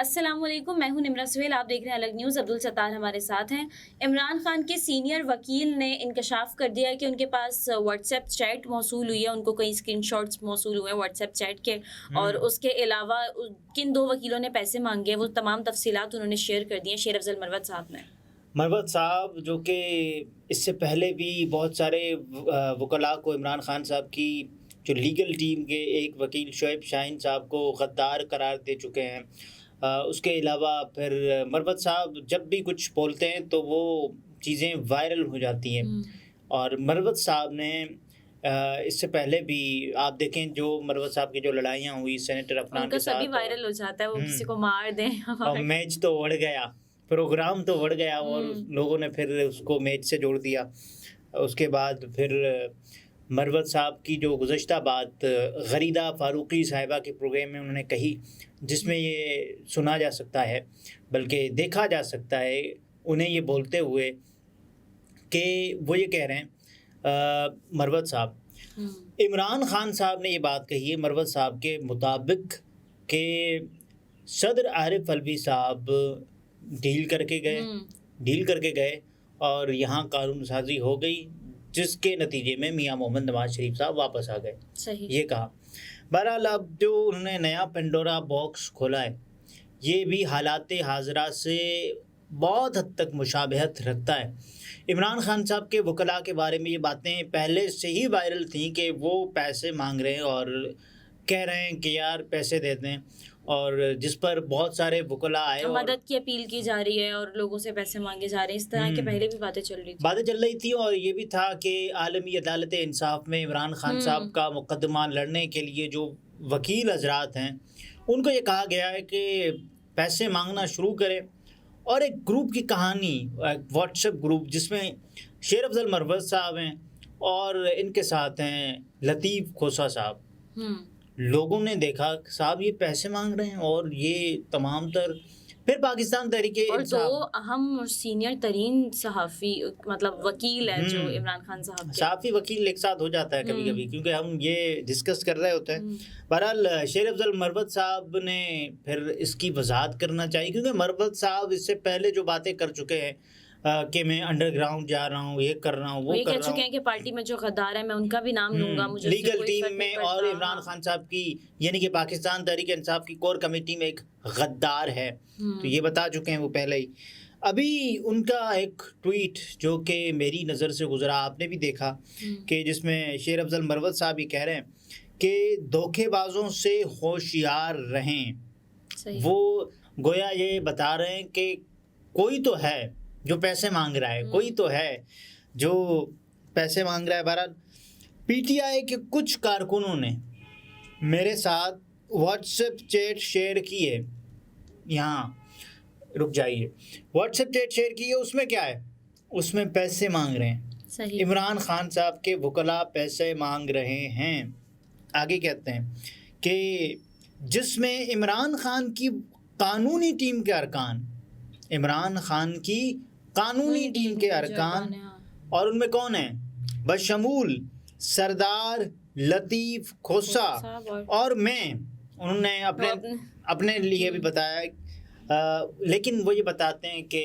السلام علیکم، میں ہوں نمرہ سہیل، آپ دیکھ رہے ہیں الگ نیوز۔ عبدالستار ہمارے ساتھ ہیں۔ عمران خان کے سینئر وکیل نے انکشاف کر دیا ہے کہ ان کے پاس واٹس ایپ چیٹ موصول ہوئی ہے، ان کو کئی اسکرین شاٹس موصول ہوئے ہیں واٹس ایپ چیٹ کے، اور اس کے علاوہ کن دو وکیلوں نے پیسے مانگے ہیں وہ تمام تفصیلات انہوں نے شیئر کر دی ہیں شیر افضل مروت صاحب نے۔ مروت صاحب جو کہ اس سے پہلے بھی بہت سارے وکلاء کو عمران خان صاحب کی جو لیگل ٹیم کے ایک وکیل شعیب شاہین صاحب کو غدار قرار دے چکے ہیں۔ اس کے علاوہ پھر مروت صاحب جب بھی کچھ بولتے ہیں تو وہ چیزیں وائرل ہو جاتی ہیں، اور مروت صاحب نے اس سے پہلے بھی آپ دیکھیں جو مروت صاحب کی جو لڑائیاں ہوئی سینیٹر افنان کے ساتھ، سبھی وائرل ہو جاتا ہے، وہ کسی کو مار دیں اور میچ تو اڑ گیا، پروگرام تو اڑ گیا، اور لوگوں نے پھر اس کو میچ سے جوڑ دیا۔ اس کے بعد پھر مروت صاحب کی جو گزشتہ بات غریدہ فاروقی صاحبہ کے پروگرام میں انہوں نے کہی، جس میں یہ سنا جا سکتا ہے بلکہ دیکھا جا سکتا ہے انہیں یہ بولتے ہوئے کہ وہ یہ کہہ رہے ہیں مروت صاحب، عمران خان صاحب نے یہ بات کہی ہے مروت صاحب کے مطابق کہ صدر عارف الوی صاحب ڈیل کر کے گئے اور یہاں قانون سازی ہو گئی، جس کے نتیجے میں میاں محمد نواز شریف صاحب واپس آ گئے۔ یہ کہا۔ بہرحال اب جو انہوں نے نیا پینڈورا باکس کھولا ہے، یہ بھی حالات حاضرہ سے بہت حد تک مشابہت رکھتا ہے۔ عمران خان صاحب کے وکلاء کے بارے میں یہ باتیں پہلے سے ہی وائرل تھیں کہ وہ پیسے مانگ رہے ہیں اور کہہ رہے ہیں کہ یار پیسے دے دیں، اور جس پر بہت سارے وکلاء آئے، مدد کی اپیل کی جا رہی ہے اور لوگوں سے پیسے مانگے جا رہے ہیں۔ اس طرح کے پہلے بھی باتیں چل رہی تھیں، اور یہ بھی تھا کہ عالمی عدالت انصاف میں عمران خان صاحب کا مقدمہ لڑنے کے لیے جو وکیل حضرات ہیں ان کو یہ کہا گیا ہے کہ پیسے مانگنا شروع کریں، اور ایک گروپ کی کہانی، واٹس ایپ گروپ جس میں شیر افضل مروت صاحب ہیں اور ان کے ساتھ ہیں لطیف کھوسہ صاحب۔ لوگوں نے دیکھا صاحب یہ پیسے مانگ رہے ہیں، اور یہ تمام تر پھر پاکستان تحریک انصاف، اور دو اہم سینئر ترین صحافی مطلب وکیل ہیں جو عمران خان صاحب کے، صحافی وکیل ایک ساتھ ہو جاتا ہے کبھی کبھی، کیونکہ ہم یہ ڈسکس کر رہے ہوتے ہیں۔ بہرحال شیر افضل مروت صاحب نے پھر اس کی وضاحت کرنا چاہیے، کیونکہ مروت صاحب اس سے پہلے جو باتیں کر چکے ہیں کہ میں انڈر گراؤنڈ جا رہا ہوں، یہ کر رہا ہوں، وہ کر رہا ہوں، کہہ چکے ہیں کہ پارٹی میں جو غدار ہے میں ان کا بھی نام لوں گا، مجھے لیگل ٹیم میں، اور عمران خان صاحب کی یعنی کہ پاکستان تحریک انصاف کی کور کمیٹی میں ایک غدار ہے، تو یہ بتا چکے ہیں وہ پہلے ہی۔ ابھی ان کا ایک ٹویٹ جو کہ میری نظر سے گزرا، آپ نے بھی دیکھا، کہ جس میں شیر افضل مروت صاحب یہ کہہ رہے ہیں کہ دھوکے بازوں سے ہوشیار رہیں۔ وہ گویا یہ بتا رہے ہیں کہ کوئی تو ہے جو پیسے مانگ رہا ہے، کوئی تو ہے جو پیسے مانگ رہا ہے۔ بہرحال پی ٹی آئی کے کچھ کارکنوں نے میرے ساتھ واٹس ایپ چیٹ شیئر کی ہے، یہاں رک جائیے، واٹس ایپ چیٹ شیئر کی ہے، اس میں کیا ہے؟ اس میں پیسے مانگ رہے ہیں، عمران خان صاحب کے وکلاء پیسے مانگ رہے ہیں۔ آگے کہتے ہیں کہ جس میں عمران خان کی قانونی ٹیم کے ارکان، عمران خان کی قانونی ٹیم کے ارکان، اور ان میں کون ہیں؟ بشمول سردار لطیف کھوسہ اور میں، انہوں نے اپنے لیے بھی بتایا، لیکن وہ یہ بتاتے ہیں کہ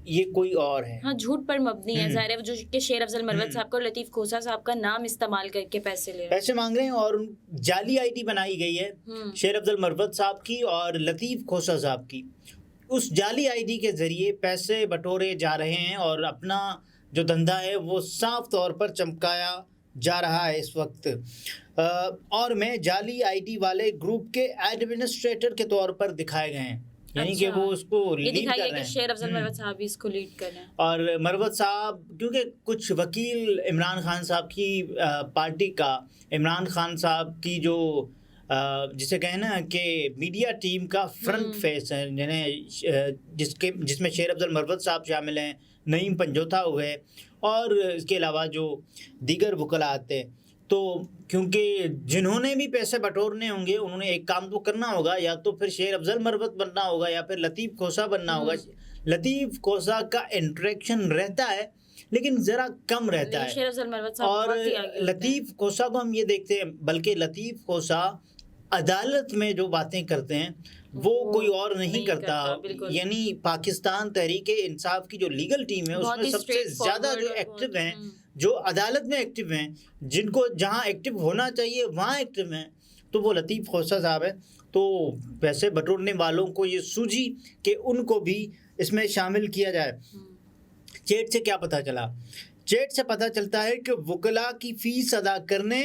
یہ کوئی اور ہے۔ ہاں، جھوٹ پر مبنی ہے، ظاہر ہے جو کہ شیر افضل مروت صاحب کو اور لطیف کھوسہ صاحب کا نام استعمال کر کے پیسے مانگ رہے ہیں، اور جعلی آئی ڈی بنائی گئی ہے شیر افضل مروت صاحب کی اور لطیف کھوسہ صاحب کی۔ اس جعلی آئی ڈی کے ذریعے پیسے بٹورے جا رہے ہیں، اور اپنا جو دھندا ہے وہ صاف طور پر چمکایا جا رہا ہے اس وقت۔ اور میں جعلی آئی ڈی والے گروپ کے ایڈمنسٹریٹر کے طور پر دکھائے گئے ہیں، یعنی کہ وہ اس کو لیڈ کر رہے ہیں، شیر افضل مروت صاحب بھی اس کو لیڈ کر رہے ہیں۔ اور مروت صاحب کیونکہ کچھ وکیل عمران خان صاحب کی پارٹی کا، عمران خان صاحب کی جو جسے کہیں نا کہ میڈیا ٹیم کا فرنٹ فیس ہے، جس میں شیر افضل مروت صاحب شامل ہیں، نعیم پنجوتھا ہوئے، اور اس کے علاوہ جو دیگر وکلاء آتے، تو کیونکہ جنہوں نے بھی پیسے بٹورنے ہوں گے انہوں نے ایک کام تو کرنا ہوگا، یا تو پھر شیر افضل مروت بننا ہوگا یا پھر لطیف کھوسہ بننا ہوگا۔ لطیف کھوسہ کا انٹریکشن رہتا ہے لیکن ذرا کم رہتا ہے، اور لطیف کھوسہ کو ہم یہ دیکھتے ہیں، بلکہ لطیف کھوسہ عدالت میں جو باتیں کرتے ہیں وہ کوئی اور نہیں کرتا. یعنی پاکستان تحریک انصاف کی جو لیگل ٹیم ہے اس میں سب سے زیادہ جو ایکٹیو ہیں, جو عدالت میں ایکٹیو ہیں, جن کو جہاں ایکٹیو ہونا چاہیے وہاں ایکٹیو ہیں, تو وہ لطیف خوسا صاحب ہے. تو پیسے بٹورنے والوں کو یہ سوجی کہ ان کو بھی اس میں شامل کیا جائے. چیٹ سے کیا پتہ چلا؟ چیٹ سے پتہ چلتا ہے کہ وکلاء کی فیس ادا کرنے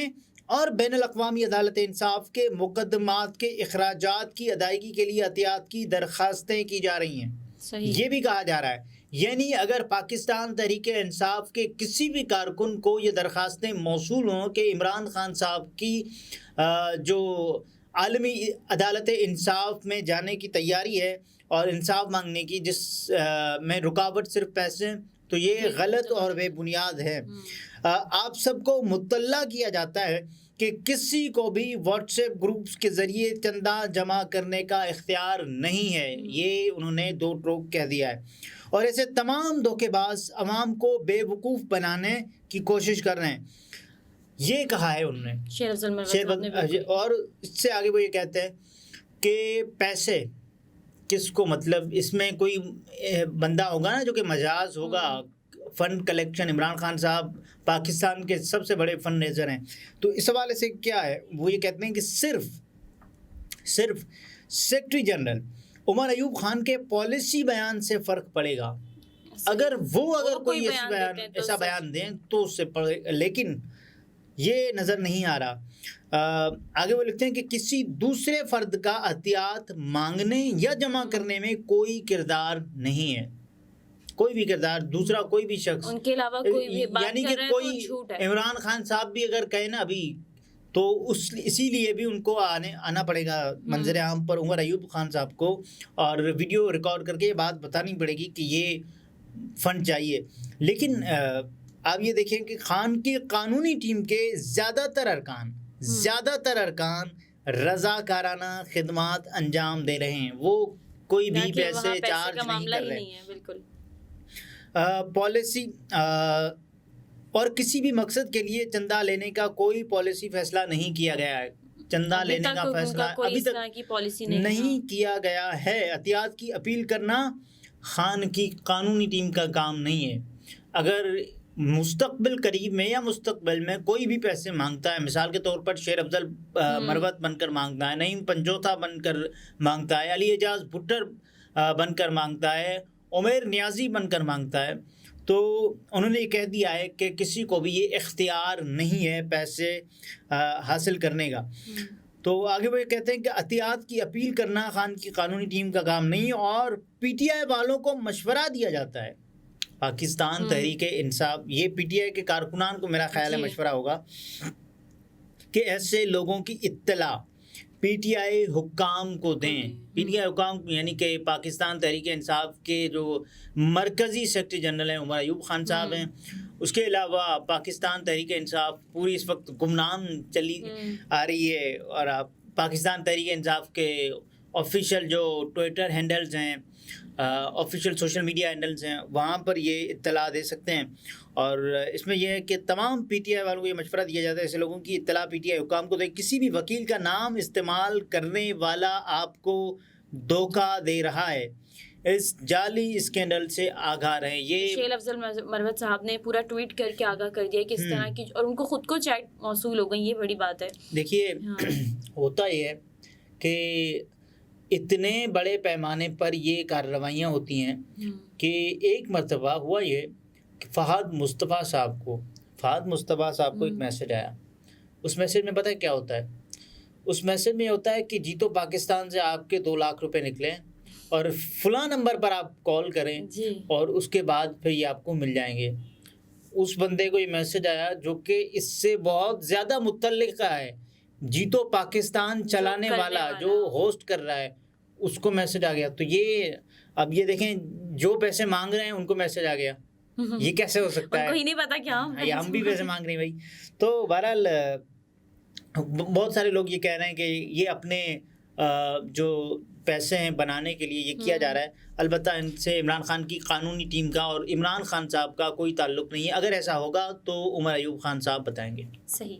اور بین الاقوامی عدالت انصاف کے مقدمات کے اخراجات کی ادائیگی کے لیے احتیاط کی درخواستیں کی جا رہی ہیں. یہ بھی کہا جا رہا ہے یعنی اگر پاکستان تحریک انصاف کے کسی بھی کارکن کو یہ درخواستیں موصول ہوں کہ عمران خان صاحب کی جو عالمی عدالت انصاف میں جانے کی تیاری ہے اور انصاف مانگنے کی, جس میں رکاوٹ صرف پیسے, تو یہ غلط اور بے بنیاد ہے. آپ سب کو مطلع کیا جاتا ہے کہ کسی کو بھی واٹس ایپ گروپس کے ذریعے چندہ جمع کرنے کا اختیار نہیں ہے. یہ انہوں نے دو ٹوک کہہ دیا ہے اور ایسے تمام دھوکے باز عوام کو بے وقوف بنانے کی کوشش کر رہے ہیں. یہ کہا ہے انہوں نے. اور اس سے آگے وہ یہ کہتے ہیں کہ پیسے کس کو, مطلب اس میں کوئی بندہ ہوگا نا جو کہ مجاز ہوگا. فنڈ کلیکشن, عمران خان صاحب پاکستان کے سب سے بڑے فنڈ ریزر ہیں. تو اس حوالے سے کیا ہے, وہ یہ کہتے ہیں کہ صرف سیکرٹری جنرل عمر ایوب خان کے پالیسی بیان سے فرق پڑے گا. اگر کوئی ایسا بیان دیں تو اس سے پڑے, لیکن یہ نظر نہیں آ رہا. آگے وہ لکھتے ہیں کہ کسی دوسرے فرد کا احتیاط مانگنے یا جمع کرنے میں کوئی کردار نہیں ہے. کوئی بھی کردار, دوسرا کوئی بھی شخص ان کے علاوہ کوئی بھی بات یعنی کہ کوئی عمران خان صاحب بھی اگر کہے نا ابھی تو اسی لیے بھی ان کو آنا پڑے گا منظر عام پر عمر ایوب خان صاحب کو, اور ویڈیو ریکارڈ کر کے یہ بات بتانی پڑے گی کہ یہ فنڈ چاہیے. لیکن آپ یہ دیکھیں کہ خان کی قانونی ٹیم کے زیادہ تر ارکان رضاکارانہ خدمات انجام دے رہے ہیں. وہ کوئی بھی پیسے چارج نہیں کر رہے. بالکل پالیسی اور کسی بھی مقصد کے لیے چندہ لینے کا کوئی پالیسی فیصلہ نہیں کیا گیا ہے. چندہ لینے کا فیصلہ ابھی تک نہیں کیا گیا ہے. احتیاط کی اپیل کرنا خان کی قانونی ٹیم کا کام نہیں ہے. اگر مستقبل قریب میں یا مستقبل میں کوئی بھی پیسے مانگتا ہے, مثال کے طور پر شیر افضل مروت بن کر مانگتا ہے, نعیم پنجوتھا بن کر مانگتا ہے, علی اعجاز بھٹر بن کر مانگتا ہے, عمیر نیازی بن کر مانگتا ہے, تو انہوں نے یہ کہہ دیا ہے کہ کسی کو بھی یہ اختیار نہیں ہے پیسے حاصل کرنے کا. تو آگے وہ یہ کہتے ہیں کہ احتیاط کی اپیل کرنا خان کی قانونی ٹیم کا کام نہیں, اور پی ٹی آئی والوں کو مشورہ دیا جاتا ہے. پاکستان تحریک انصاف, یہ پی ٹی آئی کے کارکنان کو میرا خیال ہے مشورہ ہوگا کہ ایسے لوگوں کی اطلاع پی ٹی آئی حکام کو دیں. پی ٹی آئی حکام یعنی کہ پاکستان تحریک انصاف کے جو مرکزی سیکرٹری جنرل ہیں عمر ایوب خان صاحب ہیں, اس کے علاوہ پاکستان تحریک انصاف پوری اس وقت گمنام چلی آ رہی ہے, اور پاکستان تحریک انصاف کے آفیشیل جو ٹویٹر ہینڈلز ہیں, آفیشیل سوشل میڈیا ہینڈلز ہیں, وہاں پر یہ اطلاع دے سکتے ہیں. اور اس میں یہ ہے کہ تمام پی ٹی آئی والوں کو یہ مشورہ دیا جاتا ہے ایسے لوگوں کی اطلاع پی ٹی آئی حکام کو دے. کسی بھی وکیل کا نام استعمال کرنے والا آپ کو دھوکہ دے رہا ہے, اس جعلی اسکینڈل سے آگاہ رہیں. یہ شیر افضل مروت صاحب نے پورا ٹویٹ کر کے آگاہ کر دیا کہ اس طرح کی, اور ان کو خود کو چیٹ موصول ہو گئی. یہ بڑی بات ہے. دیکھیے ہوتا یہ ہے کہ اتنے بڑے پیمانے پر یہ کارروائیاں ہوتی ہیں کہ ایک مرتبہ ہوا یہ کہ فہد مصطفیٰ صاحب کو ایک میسج آیا. اس میسج میں پتہ ہے کیا ہوتا ہے؟ اس میسج میں ہوتا ہے کہ جی تو پاکستان سے آپ کے 2 لاکھ روپے نکلے اور فلاں نمبر پر آپ کال کریں اور اس کے بعد پھر یہ آپ کو مل جائیں گے. اس بندے کو یہ میسج آیا جو کہ اس سے بہت زیادہ متعلق ہے. جیتو پاکستان چلانے والا جو ہوسٹ کر رہا ہے اس کو میسج آ گیا. تو یہ اب یہ دیکھیں جو پیسے مانگ رہے ہیں ان کو میسج آ گیا. یہ کیسے ہو سکتا ہے؟ ان کو ہی نہیں پتا کیا ہم بھی پیسے مانگ رہے ہیں بھائی. تو بہرحال بہت سارے لوگ یہ کہہ رہے ہیں کہ یہ اپنے جو پیسے ہیں بنانے کے لیے یہ کیا جا رہا ہے. البتہ ان سے عمران خان کی قانونی ٹیم کا اور عمران خان صاحب کا کوئی تعلق نہیں ہے. اگر ایسا ہوگا تو عمر ایوب خان صاحب بتائیں گے. صحیح.